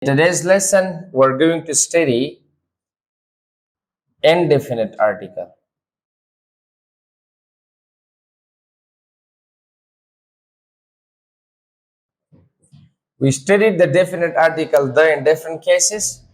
In today's lesson, we're going to study indefinite article. We studied the definite article the in different cases,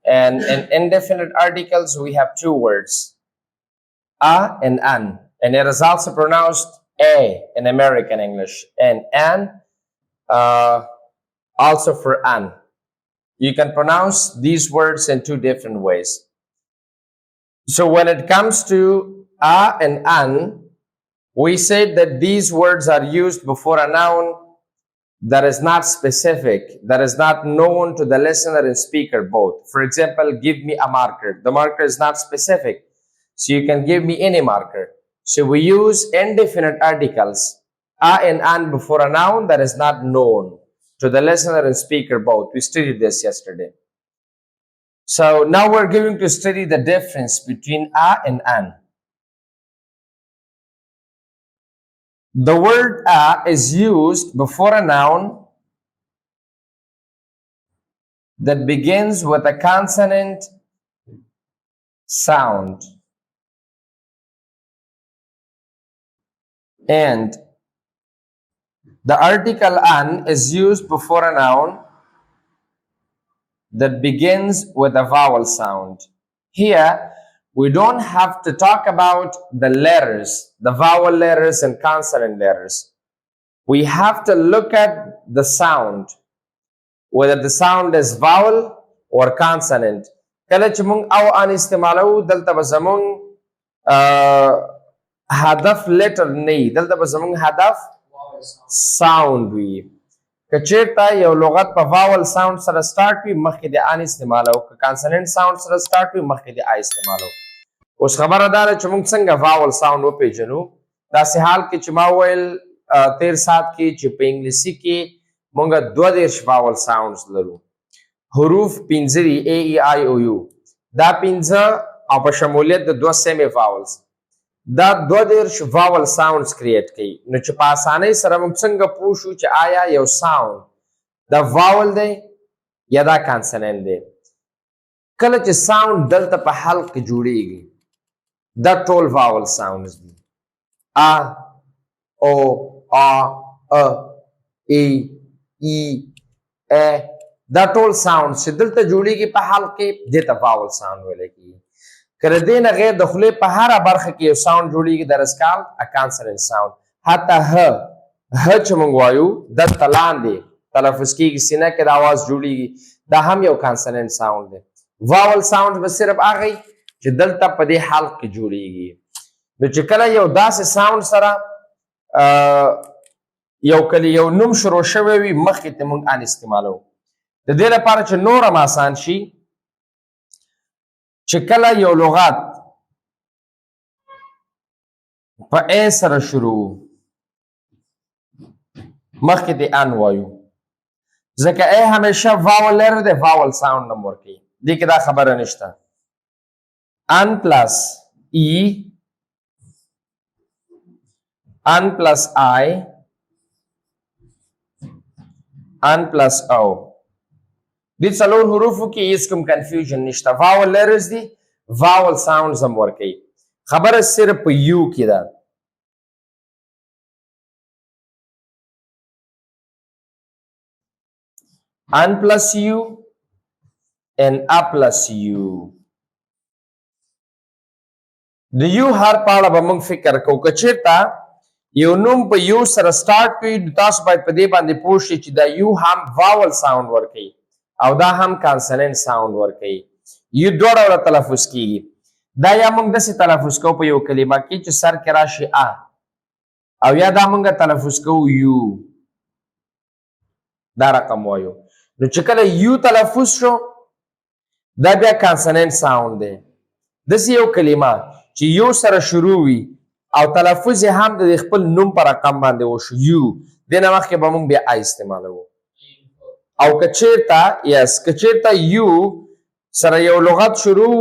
and in indefinite articles we have two words, a and an, and it is also pronounced a in American English, and an also for an. You can pronounce these words in two different ways. So when it comes to a and an, we said that these words are used before a noun that is not specific, that is not known to the listener and speaker both. For example, give me a marker. The marker is not specific, so you can give me any marker. So we use indefinite articles, a and an, before a noun that is not known to the listener and speaker both. We studied this yesterday. So now we're going to study the difference between a and an. The word a is used before a noun that begins with a consonant sound. And the article an is used before a noun that begins with a vowel sound. Here, we don't have to talk about the letters, the vowel letters and consonant letters. We have to look at the sound, whether the sound is vowel or consonant. کله چې مونږ او ان استعمالو دلته به زمونږ هدف لټر نه دلته به زمونږ هدف ساوند وي. که چیرته یو لغت په واول ساوند سره سٹارټ وي مخکې د ان استعمالو، که کانسوننټ ساوند سره سٹارټ وي مخکې د آی استعمالو. اوس خبره دا ده چې موږ څنګه واول ساوند وپېژنو. داسې حال کې چې ما وویل تیر ساعت کې چې په انګلیسي کې موږ 22 واول ساوندز لرو. حروف 15 دي، ای ای آی او یو. دا 15 او په شمولیت د 2 سیمې واولز دا 22 واول ساوندز کریټ کوي. نو چې په اسانۍ سره موږ څنګه پوه شو چې آیا یو ساوند دا واول دی یا دا کانسوننټ دی. کله چې ساوند دلته په حلق کې جوړیږي دا ټول واول ساوندز دي. ا او ا ای ای ا دا ټول ساوندز چې دلته جوړیږي په حلق کې دې ته واول ساوند ویل کېږي. که د دې نه غیر د خولې په هره برخه کې یو ساوند جوړیږي that is called a consonant sound. حتی ه چې موږ وایو دلته لاندې تلفظ کېږي، سینه کې د اواز جوړیږي، دا هم یو کانسوننټ ساوند دی. واول ساوند به صرف هغه چې دلته په دې حلق کې جوړیږي. نو چې کله یو داسې ساوند سره یو نوم شروع شوی وي مخکې ته موږ ان استعمالوو. د دې لپاره چې نور هم آسان شي، چې کله یو لغت په ا سره شروع مخکې د ان وایو، ځکه ا همیشه واول لري د واول ساوند نمبر کوي. دې کې دا خبره نشته. ان پلس ای، ان پلس آی، ان پلس او. دې څلور حروفو کې هیڅ کوم کنفیوژن نشته. واول لرز دي، واول ساوندز هم ورکوي. خبره صرف په یو کې ده. ان پلس یو and a plus u. د یو هر پاړه به موږ فکر کوو. که چېرته یو نوم په یو سره سٹارټ کوي، تاسو باید په دې باندې پوه شئ چې دا یو هم واول ساوند ورکوي او دا هم کانسوننټ ساوند ورکوي. یو دوه ډوله تلفظ کیږي. دا یا موږ داسې تلفظ کوو په یو کلمه کې چې سر کې راشي ا، او یا دا موږ تلفظ کوو یو، دا رقم وایو. نو چې کله یو تلفظ شو دا بیا کانسوننټ ساوند دی. داسې یو کلمه چې یو سره شروع وي او تلفظ یې هم د خپل نوم په رقم باندې وشو یو، دې نه مخکې به موږ بیا آی استعمالوو. او که چېرته یو سره یو لغت شروع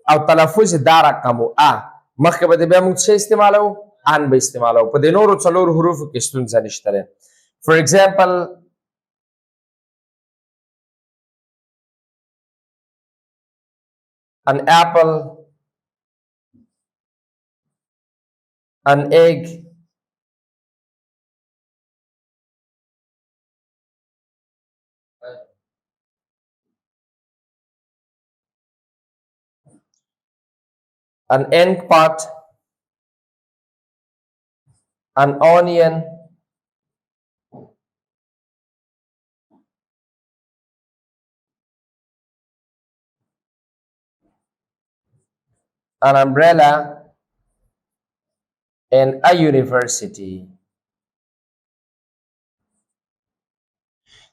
او تلفظ دا رقم و ا، مخکې به بیا موږ څه استعمالوو؟ ان به استعمالوو. په دې نورو څلورو حروفو کې ستونزه نشته. فور ایگزامپل an apple, an egg, an ink pot, an onion, an umbrella, and a university.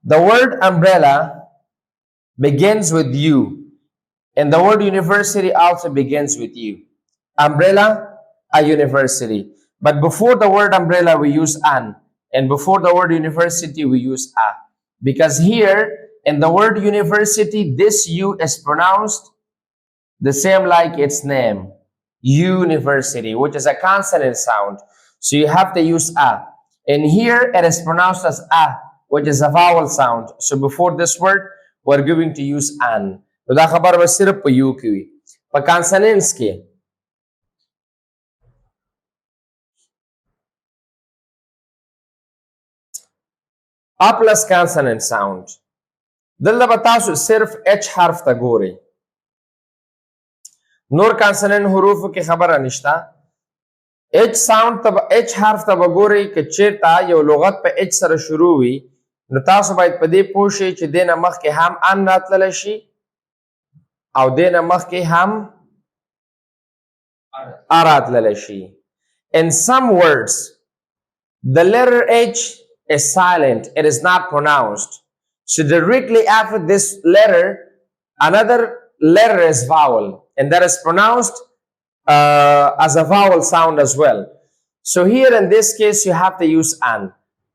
The word umbrella begins with U, and the word university also begins with U. Umbrella, a university. But before the word umbrella, we use an, and before the word university, we use a. Because here, in the word university, this U is pronounced the same like its name, university, which is a consonant sound. So you have to use a. And here it is pronounced as a, which is a vowel sound. So before this word, we're going to use an. तो دا خبر बस सिर्फ په یو کې وي. په consonants کې a plus consonant sound. دلته به تاسو صرف h حرف ته ګورئ. نور کانسننت حروفو کې خبره نشته. h ساوند ته h حرف ته وګورئ چې چیرته یو لغت په h سره شروع وي نو تاسو باید په دې پوه شئ چې دینه مخکې هم ان راتللی شي او دینه مخکې هم ا راتللی شي. In some words, the letter h is silent. It is not pronounced. So directly after this letter, another letter is vowel, and that is pronounced as a vowel sound as well. So here in this case, you have to use an.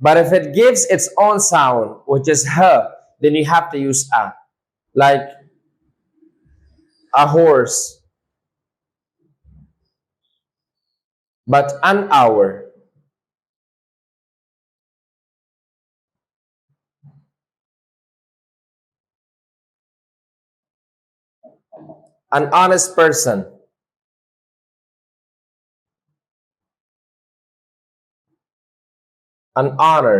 But if it gives its own sound, which is her, then you have to use a. Like a horse, but an hour. An honest person. An honor.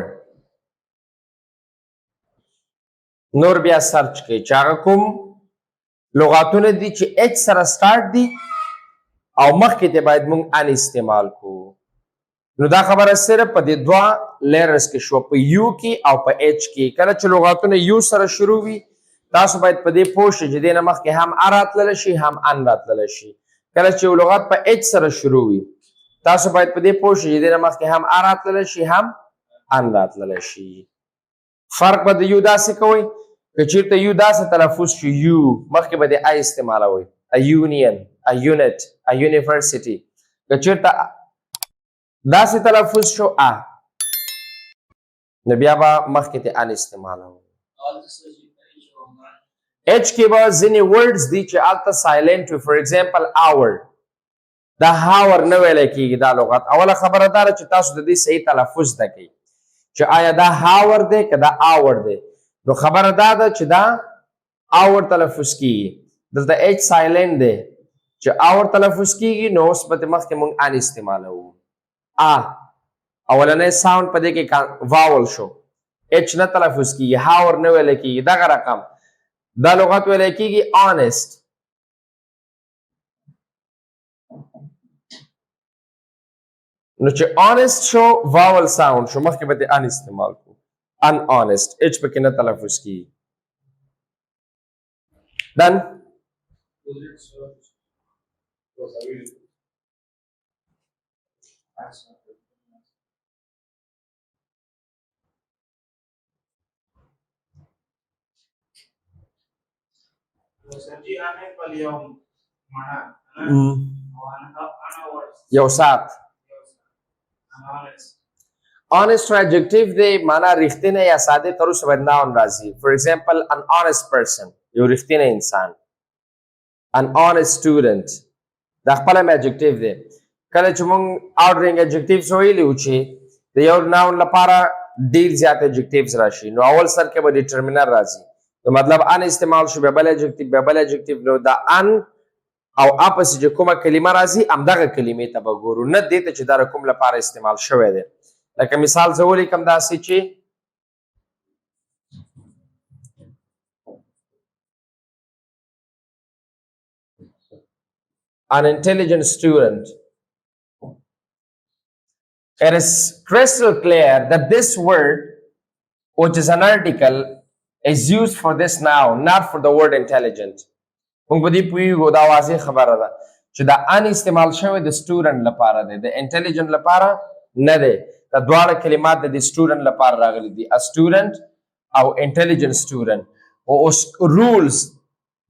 نور بیا سرچ کړئ چې هغه کوم لغاتونه دي چې h سره سٹارټ دي او مخکې ته باید موږ ان استعمال کوو. نو دا خبره صرف په دې دوه لیرز کې شو، په یو کې او په h کې. کله چې لغاتونه یو سره شروع وي تاسو باید په دې پوه شئ چې دې نه مخکې هم ا راتللی شي هم ان راتللی شي. کله چې یو لغت په h سره شروع وي تاسو باید په دې پوه شئ چې دې نه مخکې هم ا راتللی شي هم ان راتللی شي. فرق به د یو داسې کوئ که چېرته یو داسې تلفظ شي یو مخکې به د ا استعمالوئ. a union, a unit, a university. که چېرته داسې تلفظ شو ا نو بیا به مخکې ته ان استعمالوئ. h کې به ځینې words دي چې هلته silent وي. for example hour. دا هاور نه ویلی کېږي دا لغت. اوله خبره دا ده چې تاسو د دې صحیح تلفظ زده کوئ چې آیا دا هاور دی که دا آور دی. نو خبره دا ده چې دا آور تلفظ کېږي. دلته h سایلنٹ دی چې آور تلفظ کېږي نو اوس پته مخکې موږ ان استعمالوو. اولنی ساوند په دې کې واول شو. h نه تلفظ کېږي، هاور نه ویلی کېږي. دغه رقم دا لغت ویلی کېږي honest. نو چې honest شو واول ساوند شو مخکې به دې ان استعمال کو. unhonest h پکې نه تلفظ کېږي. done. یو ساعت. honest adjective دی معنا رښتینی یا صادق تر اوسه باید noun راځي. for example an honest person یو رښتینی انسان. an honest student دا خپل adjective دی. کله چې موږ ordering adjectives ویلي و چې د یو noun لپاره ډیر زیات adjectives راشي نو اول سر کې به determiner راځي. نو مطلب ان استعمال شو بیا بل adjective بیا بل adjective. نو دا ان او اپس چې کومه کلمه راځي همدغه کلمې ته به ګورو نه دې ته چې دا د کوم لپاره استعمال شوی دی لکه مثال زه ولیکم داسې چې an intelligent student. It is crystal clear that this word, which is an article, is used for this noun, not for the word intelligent. موږ په دې پوهیږو دا واضح خبره ده چې دا ان استعمال شوی د سټوډنټ لپاره دی د انټیلیجنت لپاره نه دی دا دواړه کلمات د سټوډنټ لپاره راغلي دي ا سټوډنټ او انټیلیجنت سټوډنټ او اوس رولز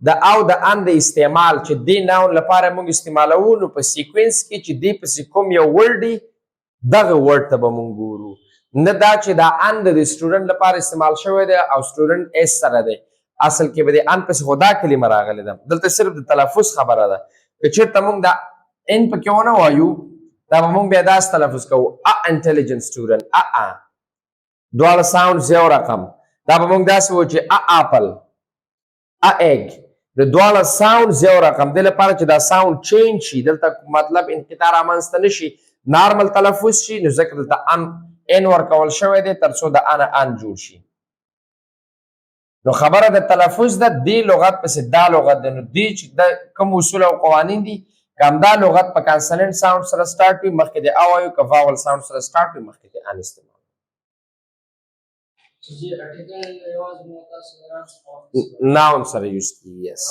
د او د ان د استعمال چې دې ناون لپاره موږ استعمالوو نو په سیکوینس کې چې دې پسې کوم یو ورډ دی دغه ورډ ته به موږ ګورو نه دا چې دا ان د سټوډنټ لپاره استعمال شوی دی او سټوډنټ اس سره دی اصل کې به د ان پسې خدا کلمه راغلې ده دلته صرف د تلفظ خبره ده که چېرته موږ دا ان پکې ونه وایو دا به موږ بیا داسې تلفظ کوو ا انټیلیجنت سټوډنټ دواړه ساوندز یو رقم دا به موږ داسې وایو چې ا اپل ا ایګ د دواړه ساوندز یو رقم دې لپاره چې دا ساوند چینج شي دلته مطلب انقطاع رامنځته نه شي نارمل تلفظ شي نو ځکه دلته ان ورکول شوی دی تر څو د ان جوړ شي نو خبره د تلفظ ده دې لغت پسې دا لغت ده نو دې چې د کوم اصول او قوانین دي که همدا لغت په کانسننټ ساوند سره سټارټ وي مخکې د او وایو که واول ساوند سره سټارټ وي مخکې د ان استعمال ناون سره یوز کیږي یس